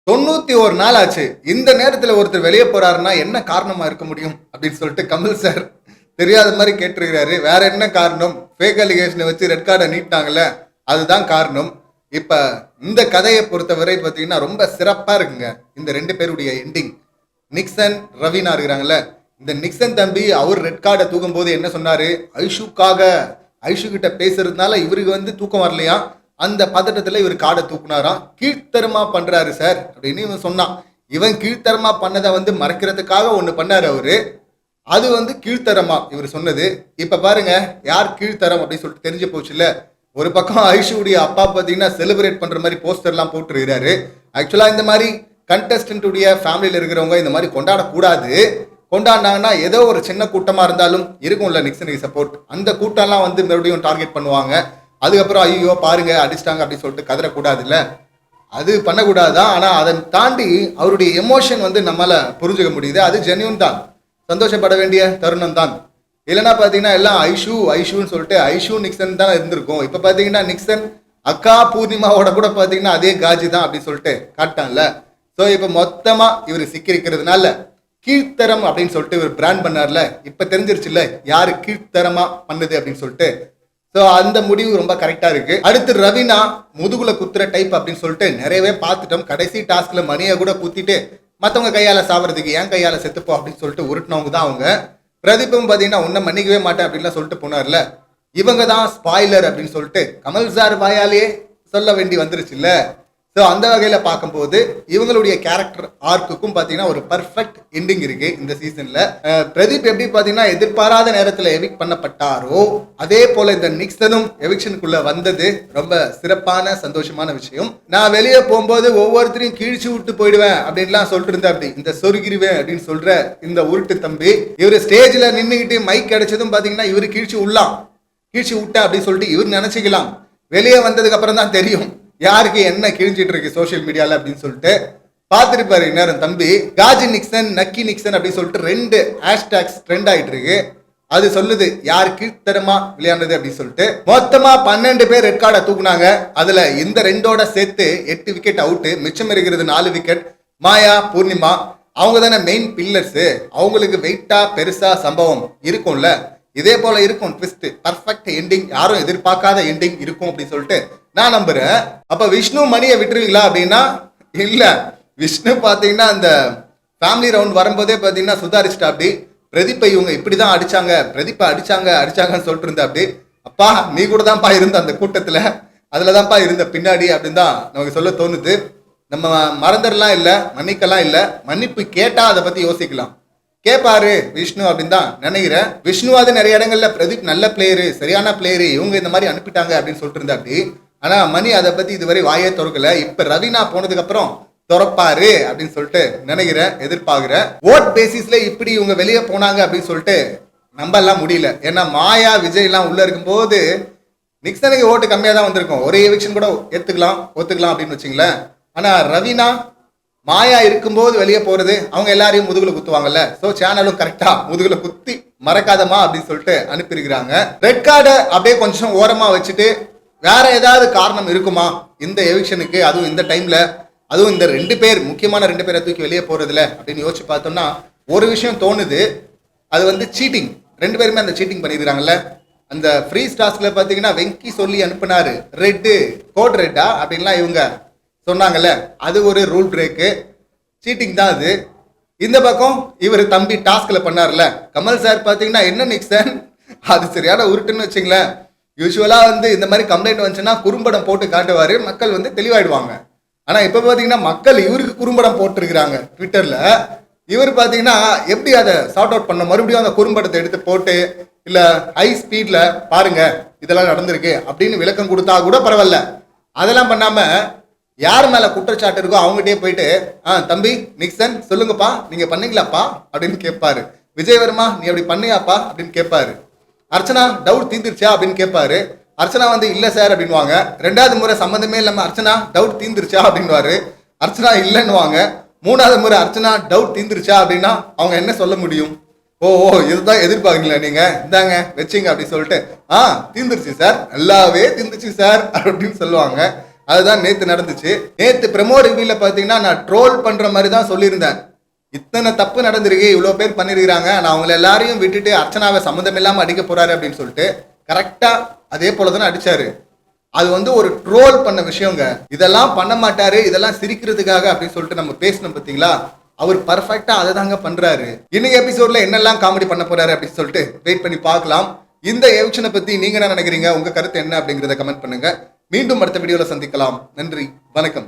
91 நாள் ஆச்சு. இந்த நேரத்துல ஒருத்தர் வெளிய போறாருன்னா என்ன காரணமா இருக்க முடியும்? அப்படின்னு சொல்லிட்டு கமல் சார் தெரியாத மாரி கேட்டிருக்கிறாரு. வேற என்ன காரணம்? ஃபேக் அலிகேஷன வச்சு ரெட் கார்ட நீட்னாங்கல்ல, அதுதான் காரணம். இப்ப இந்த கதைய பொறுத்தவரை பார்த்தீங்கன்னா, ரொம்ப சிறப்பா இருக்குங்க. இந்த 2 பேருடைய எண்டிங். நிக்சன், ரவீனா இருக்கிறாங்கல்ல, இந்த நிக்சன் தம்பி அவர் ரெட் கார்ட தூக்கும்போது என்ன சொன்னாரு? ஐஷுக்காக ஐஷு கிட்ட பேசுறதுனால இவருக்கு வந்து தூக்கம் வரலையாம். அந்த பதட்டத்துல இவர் காடை தூக்குனாராம். கீழ்த்தரமா பண்றாரு சார் அப்படின்னு இவன் சொன்னான். இவன் கீழ்த்தரமா பண்ணதை வந்து மறைக்கிறதுக்காக ஒண்ணு பண்ணாரு அவரு. அது வந்து கீழ்த்தரமா இவர் சொன்னது. இப்ப பாருங்க யார் கீழ்த்தரம் அப்படின்னு சொல்லிட்டு தெரிஞ்சு போச்சுல்ல. ஒரு பக்கம் ஐஷுடைய அப்பா பாத்தீங்கன்னா செலிப்ரேட் பண்ற மாதிரி போஸ்டர் எல்லாம் போட்டுருக்கிறாரு. ஆக்சுவலா இந்த மாதிரி கண்டஸ்டன்ட் உடைய ஃபேமிலியில இருக்கிறவங்க இந்த மாதிரி கொண்டாடக்கூடாது. கொண்டாடினாங்கன்னா ஏதோ ஒரு சின்ன கூட்டமா இருந்தாலும் இருக்கும்ல நிக்சனுக்கு சப்போர்ட், அந்த கூட்டம்லாம் வந்து மறுபடியும் டார்கெட் பண்ணுவாங்க. அதுக்கப்புறம் ஐயோ பாருங்க அடிச்சிட்டாங்க அப்படின்னு சொல்லிட்டு கதறக்கூடாது இல்ல, அது பண்ணக்கூடாதுதான். ஆனா அதை தாண்டி அவருடைய எமோஷன் வந்து நம்மளால புரிஞ்சுக்க முடியுது. அது ஜென்யூன் தான், சந்தோஷப்பட வேண்டிய தருணம் தான். இல்லைன்னா பாத்தீங்கன்னா எல்லாம் ஐஷு ஐஷுன்னு சொல்லிட்டு ஐஷு நிக்சன் தான் இருந்திருக்கும். இப்ப பாத்தீங்கன்னா நிக்சன் அக்கா பூர்ணிமாவோட கூட பாத்தீங்கன்னா அதே காஜி தான் அப்படின்னு சொல்லிட்டு காட்டான்ல. ஸோ இப்ப மொத்தமா இவர் சிக்கிருக்கிறதுனால கீழ்த்தரம் அப்படின்னு சொல்லிட்டு இவர் பிராண்ட் பண்ணார்ல, இப்ப தெரிஞ்சிருச்சுல்ல யாரு கீழ்த்தரமா பண்ணுது அப்படின்னு சொல்லிட்டு. ஸோ அந்த முடிவு ரொம்ப கரெக்டா இருக்கு. அடுத்து ரவீனா முதுகுல குத்துற டைப் அப்படின்னு சொல்லிட்டு நிறையவே பார்த்துட்டோம். கடைசி டாஸ்க்ல மணியை கூட குத்திட்டு மற்றவங்க கையால சாப்பிட்றதுக்கு ஏன் கையால செத்துப்போம் அப்படின்னு சொல்லிட்டு உருட்டினவங்க தான் அவங்க. பிரதீப்பும் பார்த்தீங்கன்னா உன்னை மன்னிக்கவே மாட்டேன் அப்படின்லாம் சொல்லிட்டு போனார்ல, இவங்க தான் ஸ்பாய்லர் அப்படின்னு சொல்லிட்டு கமல் சார் வாயாலேயே சொல்ல வேண்டி வந்துருச்சுல்ல. ஸோ அந்த வகையில் பார்க்கும்போது இவங்களுடைய கேரக்டர் ஆர்க்குக்கும் பார்த்தீங்கன்னா ஒரு பர்ஃபெக்ட் எண்டிங் இருக்கு இந்த சீசன்ல. பிரதீப் எப்படி பார்த்தீங்கன்னா எதிர்பாராத நேரத்தில் எவிக் பண்ணப்பட்டாரோ அதே போல இந்த நிக்சனும் எவிக்ஷனுக்குள்ள வந்தது ரொம்ப சிறப்பான சந்தோஷமான விஷயம். நான் வெளியே போகும்போது ஒவ்வொருத்தரையும் கீழ்ச்சி விட்டு போயிடுவேன் அப்படின்லாம் சொல்லிட்டு இருந்தேன். அப்படி இந்த சொருகிருவேன் அப்படின்னு சொல்ற இந்த உருட்டு தம்பி இவர் ஸ்டேஜ்ல நின்றுகிட்டு மைக் கிடைச்சதும் பார்த்தீங்கன்னா இவர் கீழ்ச்சி விட்டா அப்படின்னு சொல்லிட்டு இவர் நினைச்சுக்கலாம். வெளியே வந்ததுக்கு அப்புறம் தான் தெரியும் யாருக்கு என்ன கிழிஞ்சிட்டு இருக்கு சோசியல் மீடியால அப்படின்னு சொல்லிட்டு. பார்த்துருப்பாரு இந்நேரம் தம்பி. காஜி நிக்சன், நக்கி நிக்சன் அப்படின்னு சொல்லிட்டு 2 ஹேஷ்டாக்ஸ் ட்ரெண்ட் ஆயிட்டு இருக்கு. அது சொல்லுது யார் கீழ்த்தரமா விளையாடுறது அப்படின்னு சொல்லிட்டு. மொத்தமா 12 பேர் ரெட் கார்டை தூக்குனாங்க. அதுல இந்த 2ஓட சேர்த்து 8 விக்கெட் அவுட்டு, மிச்சம் இருக்கிறது 4 விக்கெட். மாயா, பூர்ணிமா அவங்க தானே மெயின் பில்லர்ஸ். அவங்களுக்கு வெயிட்டா பெருசா சம்பவம் இருக்கும்ல, இதே போல இருக்கும் ட்விஸ்ட். பர்ஃபெக்ட் எண்டிங், யாரும் எதிர்பார்க்காத எண்டிங் இருக்கும் அப்படின்னு சொல்லிட்டு நான் நம்புறேன். அப்ப விஷ்ணு மணியை விட்டுருவீங்களா அப்படின்னா இல்ல. விஷ்ணு பாத்தீங்கன்னா அந்த ஃபேமிலி ரவுண்ட் வரும்போதே பாத்தீங்கன்னா சுதாரிச்சிட்டா. அப்படி பிரதீப்பை இவங்க இப்படிதான் அடிச்சாங்க, பிரதீப்பை அடிச்சாங்கன்னு சொல்லிட்டு இருந்தா. அப்படி அப்பா நீ கூட தான்ப்பா இருந்த அந்த கூட்டத்துல, அதுலதான்ப்பா இருந்த பின்னாடி அப்படின்னு தான் நமக்கு சொல்ல தோணுது. நம்ம மறந்துடலாம் இல்ல, மன்னிக்கலாம் இல்ல, மன்னிப்பு கேட்டா அதை பத்தி யோசிக்கலாம். கேட்பாரு விஷ்ணு அப்படின்னு தான் நினைக்கிறேன். விஷ்ணுவாது நிறைய இடங்கள்ல பிரதீப் நல்ல பிளேயரு, சரியான பிளேயரு, இவங்க இந்த மாதிரி அனுப்பிட்டாங்க அப்படின்னு சொல்லிட்டு இருந்தா. அப்படி ஆனா மணி அதை பத்தி இதுவரை வாயே திறக்கல. இப்ப ரவீனா போனதுக்கு அப்புறம் திறப்பாரு அப்படின்னு சொல்லிட்டு நினைக்கிறேன், எதிர்பார்க்கிறேன். ஓட் பேசிஸ்ல இப்படி இவங்க வெளியே போனாங்க அப்படின்னு சொல்லிட்டு நம்ப எல்லாம் முடியல. ஏன்னா மாயா, விஜய் எல்லாம் உள்ள இருக்கும் போது நிக்சனுக்கு ஓட்டு கம்மியா தான் வந்திருக்கும். ஒரே எவிக்ஷன் கூட ஒத்துக்கலாம் அப்படின்னு வச்சுங்களேன். ஆனா ரவீனா, மாயா இருக்கும்போது வெளியே போறது, அவங்க எல்லாரையும் முதுகுல குத்துவாங்கல்ல. சோ சேனலும் கரெக்டா முதுகுல குத்தி மறக்காதமா அப்படின்னு சொல்லிட்டு அனுப்பியிருக்கிறாங்க. ரெட் கார்டை அப்படியே கொஞ்சம் ஓரமா வச்சுட்டு வேற ஏதாவது காரணம் இருக்குமா இந்த எவிக்ஷனுக்கு, அதுவும் இந்த டைம்ல, அதுவும் இந்த 2 பேர் முக்கியமான 2 பேரை தூக்கி வெளியே போறதுல அப்படின்னு யோசிச்சு பார்த்தோம்னா ஒரு விஷயம் தோணுது. அது வந்து சீட்டிங். 2 பேருமே அந்த சீட்டிங் பண்ணிருக்காங்கல்ல. அந்த ஃப்ரீ ஸ்டாஸ்ல பாத்தீங்கன்னா வெங்கி சொல்லி அனுப்புனாரு கோட் ரெட்டா அப்படின்லாம் இவங்க சொன்னாங்கல்ல, அது ஒரு ரூல் பிரேக்கு, சீட்டிங் தான் அது. இந்த பக்கம் இவர் தம்பி டாஸ்க்ல பண்ணார்ல கமல் சார் பாத்தீங்கன்னா என்ன நிக்சன், அது சரியான உருட்டுன்னு வச்சுங்களேன். யூஸ்வலா வந்து இந்த மாதிரி கம்ப்ளைண்ட் வந்துச்சுன்னா குறும்படம் போட்டு காட்டுவாரு, மக்கள் வந்து தெளிவாயிடுவாங்க. ஆனா இப்ப பாத்தீங்கன்னா மக்கள் இவருக்கு குறும்படம் போட்டுருக்காங்க ட்விட்டர்ல. இவர் பாத்தீங்கன்னா எப்படி அதை சார்ட் அவுட் பண்ண, மறுபடியும் அந்த குறும்படத்தை எடுத்து போட்டு இல்ல ஹை ஸ்பீட்ல பாருங்க இதெல்லாம் நடந்திருக்கு அப்படின்னு விளக்கம் கொடுத்தா கூட பரவாயில்ல. அதெல்லாம் பண்ணாம யார் மேல குற்றச்சாட்டு இருக்கோ அவங்ககிட்டயே போயிட்டு தம்பி நிக்சன் சொல்லுங்கப்பா நீங்க பண்ணீங்களாப்பா அப்படின்னு கேட்பாரு. விஜயவர்மா நீ அப்படி பண்ணியாப்பா அப்படின்னு கேட்பாரு. அர்ச்சனா டவுட் தீந்துருச்சா அப்படின்னு கேட்பாரு. அர்ச்சனா வந்து இல்ல சார் அப்படின்வாங்க. 2வது முறை சம்மந்தமே இல்லாம அர்ச்சனா டவுட் தீந்துருச்சா அப்படின்வாரு. அர்ச்சனா இல்லைன்னுவாங்க. 3வது முறை அர்ச்சனா டவுட் தீந்துருச்சா அப்படின்னா அவங்க என்ன சொல்ல முடியும்? ஓ இதுதான் எதிர்பார்க்கீங்களா நீங்க, இந்தாங்க வச்சிங்க அப்படின்னு சொல்லிட்டு தீந்துருச்சு சார், நல்லாவே தீந்துச்சு சார் அப்படின்னு சொல்லுவாங்க. அதுதான் நேத்து நடந்துச்சு. நேத்து ப்ரெமோ ரிவ்யூல பாத்தீங்கன்னா நான் ட்ரோல் பண்ற மாதிரி தான் சொல்லியிருந்தேன். இத்தனை தப்பு நடந்திருக்கு, இவ்வளோ பேர் பண்ணிருக்கிறாங்க, நான் அவங்களை எல்லாரையும் விட்டுட்டு அர்ச்சனாவை சம்மந்தம் இல்லாம அடிக்க போறாரு அப்படின்னு சொல்லிட்டு கரெக்டா அதே போலதானே அடிச்சாரு. அது வந்து ஒரு ட்ரோல் பண்ண விஷயங்க. இதெல்லாம் பண்ண மாட்டாரு, இதெல்லாம் சிரிக்கிறதுக்காக அப்படின்னு சொல்லிட்டு நம்ம பேசணும் பாத்தீங்களா, அவர் பர்ஃபெக்டா அதை தாங்க பண்றாரு. இன்னைக்கு எபிசோட்ல என்னெல்லாம் காமெடி பண்ண போறாரு அப்படின்னு சொல்லிட்டு வெயிட் பண்ணி பார்க்கலாம். இந்த எவிக்ஷனை பத்தி நீங்க என்ன நினைக்கிறீங்க, உங்க கருத்து என்ன அப்படிங்கறத கமெண்ட் பண்ணுங்க. மீண்டும் அடுத்த வீடியோல சந்திக்கலாம். நன்றி, வணக்கம்.